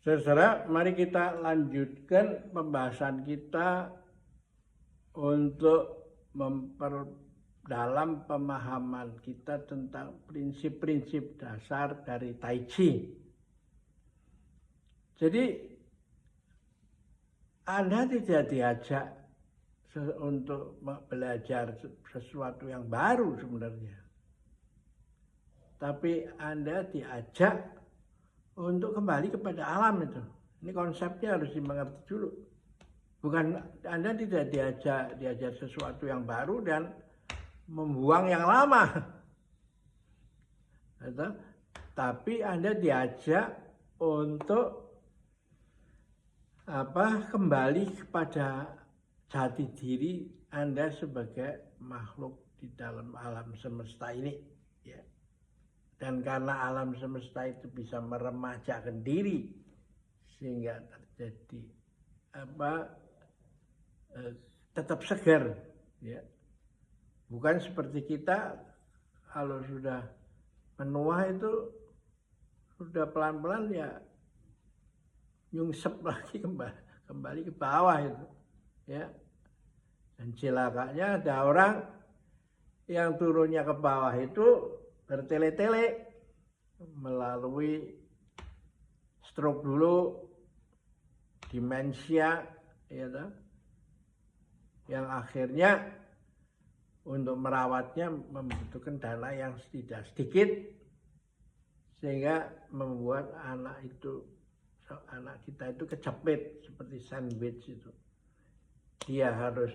Saudara, mari kita lanjutkan pembahasan kita untuk memperdalam pemahaman kita tentang prinsip-prinsip dasar dari Tai Chi. Jadi, Anda tidak diajak untuk belajar sesuatu yang baru sebenarnya. Tapi Anda diajak untuk kembali kepada alam itu. Ini konsepnya harus dimengerti dulu. Bukan Anda tidak diajar sesuatu yang baru dan membuang yang lama. Tapi Anda diajak untuk kembali kepada jati diri Anda sebagai makhluk di dalam alam semesta ini. Ya. Dan karena alam semesta itu bisa meremajakan diri sehingga terjadi tetap segar, ya. Bukan seperti kita kalau sudah menua itu sudah pelan-pelan ya nyungsep lagi kembali ke bawah itu, ya. Dan celakanya ada orang yang turunnya ke bawah itu bertele-tele melalui stroke dulu, demensia, ya, yang akhirnya untuk merawatnya membutuhkan dana yang tidak sedikit, sehingga membuat anak kita itu kejepit seperti sandwich itu. Dia harus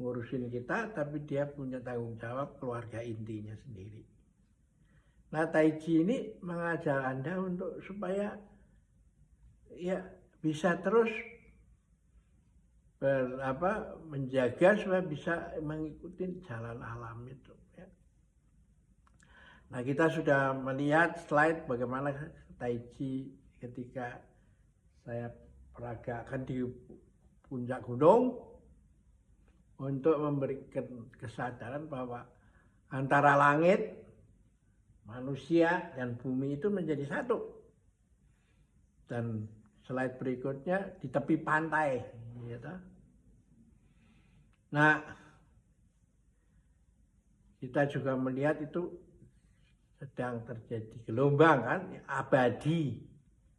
ngurusin kita, tapi dia punya tanggung jawab keluarga intinya sendiri. Nah, Tai Chi ini mengajar Anda untuk supaya ya bisa terus menjaga supaya bisa mengikuti jalan alam itu. Ya. Nah, kita sudah melihat slide bagaimana Tai Chi ketika saya peragakan di puncak gunung, untuk memberikan kesadaran bahwa antara langit, manusia, dan bumi itu menjadi satu. Dan slide berikutnya di tepi pantai. Gitu. Nah, kita juga melihat itu sedang terjadi gelombang kan, abadi,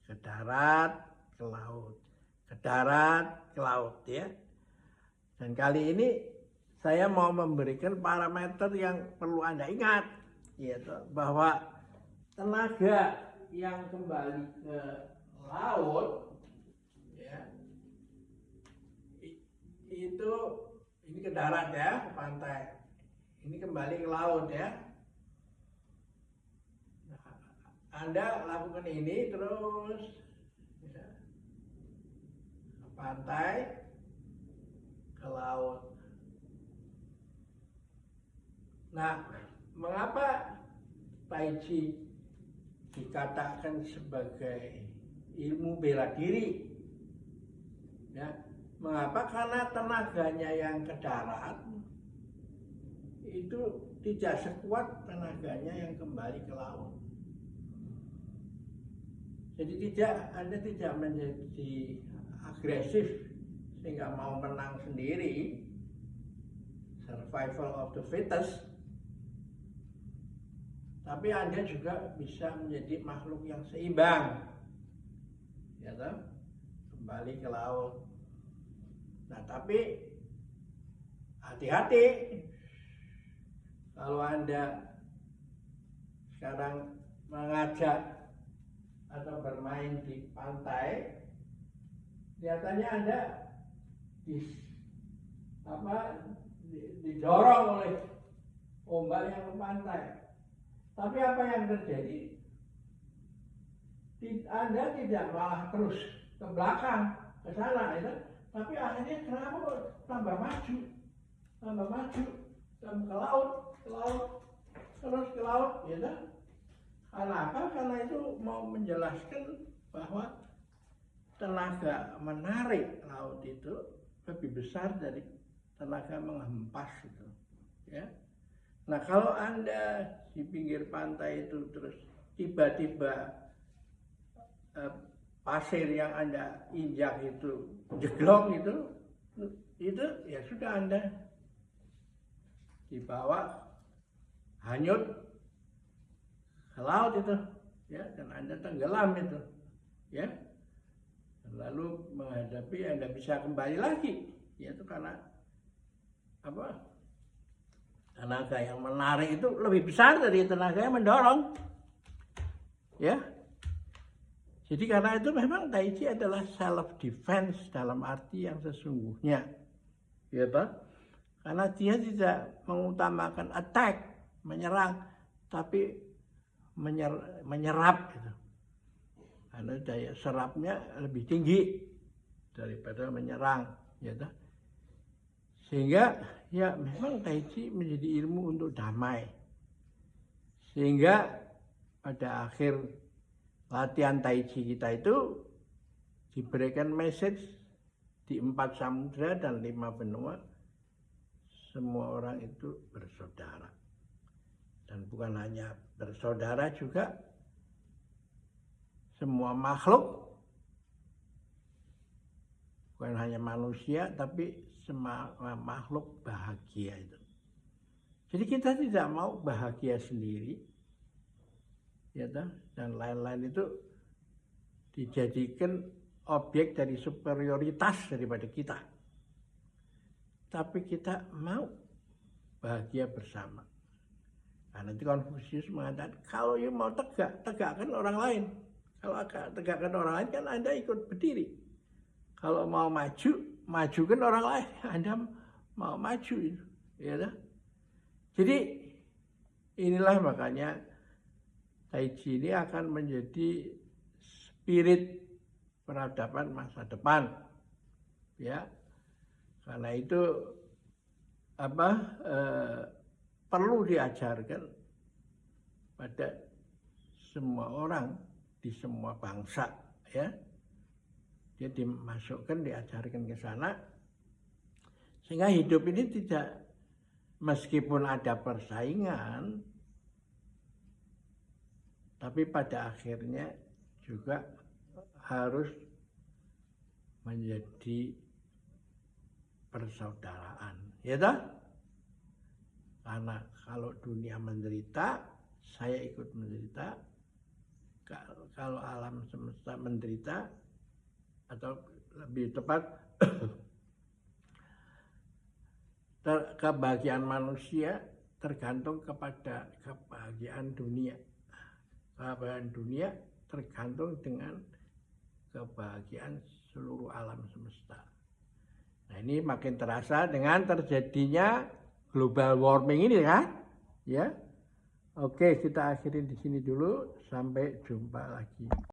ke darat, ke laut, ke darat, ke laut, ya. Dan kali ini saya mau memberikan parameter yang perlu Anda ingat, yaitu bahwa tenaga yang kembali ke laut, ya, itu ini ke darat ya, ke pantai, ini kembali ke laut ya. Nah, Anda lakukan ini terus, ya, ke pantai, ke laut. Nah, mengapa Tai Chi dikatakan sebagai ilmu bela diri? Ya, mengapa? Karena tenaganya yang ke darat itu tidak sekuat tenaganya yang kembali ke laut. Jadi Anda tidak menjadi agresif sehingga mau menang sendiri, survival of the fittest, tapi Anda juga bisa menjadi makhluk yang seimbang, ya toh? Kembali ke laut. Nah, tapi hati-hati kalau Anda sekarang mengajak atau bermain di pantai, kelihatannya Anda didorong oleh ombak yang ke pantai. Tapi apa yang terjadi? Anda tidak malah terus ke belakang, ke sana, ya, tapi akhirnya kenapa tambah maju, ke laut, terus ke laut, ya. Karena apa? Karena itu mau menjelaskan bahwa tenaga menarik laut itu lebih besar dari tenaga menghempas itu, ya. Nah, kalau Anda di pinggir pantai itu terus tiba-tiba pasir yang Anda injak itu jeglong itu ya sudah Anda dibawa hanyut ke laut itu, ya, dan Anda tenggelam itu, ya. Lalu menghadapi Anda bisa kembali lagi, yaitu karena apa? Tenaga yang menarik itu lebih besar dari tenaga yang mendorong, ya. Jadi karena itu memang Tai Chi adalah self defense dalam arti yang sesungguhnya, ya toh? Karena dia tidak mengutamakan attack, menyerang, tapi menyerap gitu. Karena daya serapnya lebih tinggi daripada menyerang, ya toh? Sehingga ya memang Tai Chi menjadi ilmu untuk damai. Sehingga pada akhir latihan Tai Chi kita itu diberikan message di 4 samudra dan 5 benua, semua orang itu bersaudara. Dan bukan hanya bersaudara juga, semua makhluk, bukan hanya manusia, tapi semua makhluk bahagia itu. Jadi kita tidak mau bahagia sendiri, ya toh? Dan lain-lain itu dijadikan objek dari superioritas daripada kita. Tapi kita mau bahagia bersama. Nah, nanti Konfusius mengatakan, kalau you mau tegakkan orang lain. Kalau tegakkan orang lain kan Anda ikut berdiri. Kalau mau majukan orang lain, Anda mau maju. Ya toh? Jadi inilah makanya Tai Chi ini akan menjadi spirit peradaban masa depan, ya. Karena itu perlu diajarkan pada semua orang di semua bangsa, ya. Dia dimasukkan, diajarkan ke sana, sehingga hidup ini tidak, meskipun ada persaingan, tapi pada akhirnya juga harus menjadi persaudaraan, ya toh? Karena kalau dunia menderita, saya ikut menderita. Kalau alam semesta menderita, atau lebih tepat kebahagiaan manusia tergantung kepada kebahagiaan dunia. Kebahagiaan dunia tergantung dengan kebahagiaan seluruh alam semesta. Nah, ini makin terasa dengan terjadinya global warming ini, kan? Ya. Oke, kita akhiri di sini dulu. Sampai jumpa lagi.